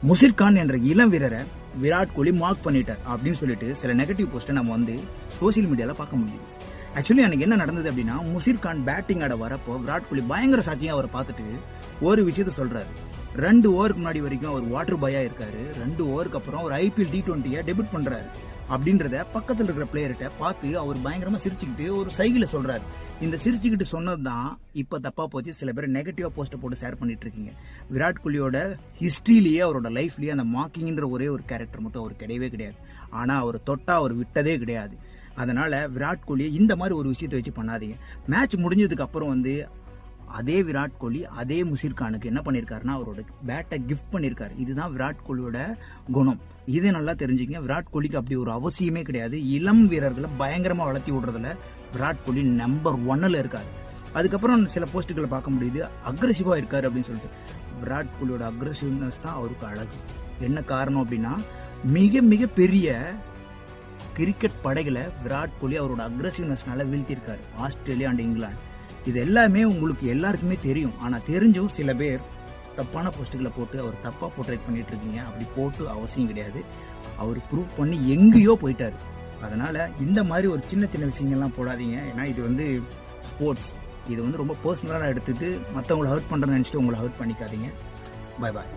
முசிர் கான் என்ற இளம் வீரரை விராட் கோலி மார்க் பண்ணிட்டார் அப்படின்னு சொல்லிட்டு சில நெகட்டிவ் போஸ்ட்டை நம்ம வந்து சோசியல் மீடியாவில் பார்க்க முடியுது. ஆக்சுவலி எனக்கு என்ன நடந்தது அப்படின்னா, முசிர் கான் பேட்டிங் ஆட வரப்போ விராட் கோலி பயங்கர ஷாக்கிங்காக அவரை பார்த்துட்டு ஒரு விஷயத்த சொல்றாரு. 2 ஓவருக்கு முன்னாடி வரைக்கும் அவர் வாட்டர் பாயா இருக்காரு, 2 ஓவருக்கு அப்புறம் ஒரு IPL T20 டெபியூட் பண்றாரு அப்படின்றத பக்கத்தில் இருக்கிற பிளேயர்கிட்ட பார்த்து அவர் பயங்கரமா சிரிச்சுக்கிட்டு ஒரு சைகில சொல்றாரு. இந்த சிரிச்சுக்கிட்டு சொன்னதுதான் இப்ப தப்பா போச்சு. சில பேர் நெகட்டிவா போஸ்ட் போட்டு ஷேர் பண்ணிட்டு இருக்கீங்க. விராட் கோலியோட ஹிஸ்டரியிலேயே அவரோட லைஃப்லயே அந்த மார்க்கிங்ன்ற ஒரே ஒரு கேரக்டர் மட்டும் அவர் கிடையவே கிடையாது. ஆனா அவர் தொட்டா அவர் விட்டதே கிடையாது. அதனால விராட் கோலியை இந்த மாதிரி ஒரு விஷயத்தை வச்சு பண்ணாதீங்க. மேட்ச் முடிஞ்சதுக்கு அப்புறம் வந்து அதே விராட் கோலி அதே முசிர் கானுக்கு என்ன பண்ணியிருக்காருன்னா அவரோட பேட்டை கிஃப்ட் பண்ணியிருக்காரு. இதுதான் விராட் கோலியோட குணம். இது நல்லா தெரிஞ்சுக்கங்க. விராட் கோலிக்கு அப்படி ஒரு அவசியமே கிடையாது. இளம் வீரர்களை பயங்கரமாக வளர்த்தி விடுறதுல விராட் கோலி நம்பர் 1ல் இருக்காரு. அதுக்கப்புறம் சில போஸ்ட்டுகளை பார்க்க முடியுது, அக்ரெசிவாக இருக்காரு அப்படின்னு சொல்லிட்டு. விராட் கோலியோட அக்ரெசிவ்னஸ் தான் அவருக்கு அழகு. என்ன காரணம் அப்படின்னா, மிக மிக பெரிய கிரிக்கெட் படைகளை விராட் கோலி அவரோட அக்ரெசிவ்னஸ்னால வீழ்த்தியிருக்காரு. Australia and England. இது எல்லாமே உங்களுக்கு எல்லாருக்குமே தெரியும். ஆனால் தெரிஞ்சும் சில பேர் தப்பான போஸ்ட்டுகளை போட்டு அவர் தப்பாக போர்ட்ரேட் பண்ணிட்டு இருக்கீங்க. அப்படி போட்டு அவசியம் கிடையாது. அவர் ப்ரூவ் பண்ணி எங்கேயோ போயிட்டாரு. அதனால இந்த மாதிரி ஒரு சின்ன சின்ன விஷயங்கள்லாம் போடாதீங்க. ஏன்னா இது வந்து ஸ்போர்ட்ஸ். இது வந்து ரொம்ப பர்சனலாக எடுத்துட்டு மற்றவங்களை ஹர்ட் பண்ணுறேன்னு நினச்சிட்டு உங்களை ஹர்ட் பண்ணிக்காதீங்க. பாய் பாய்.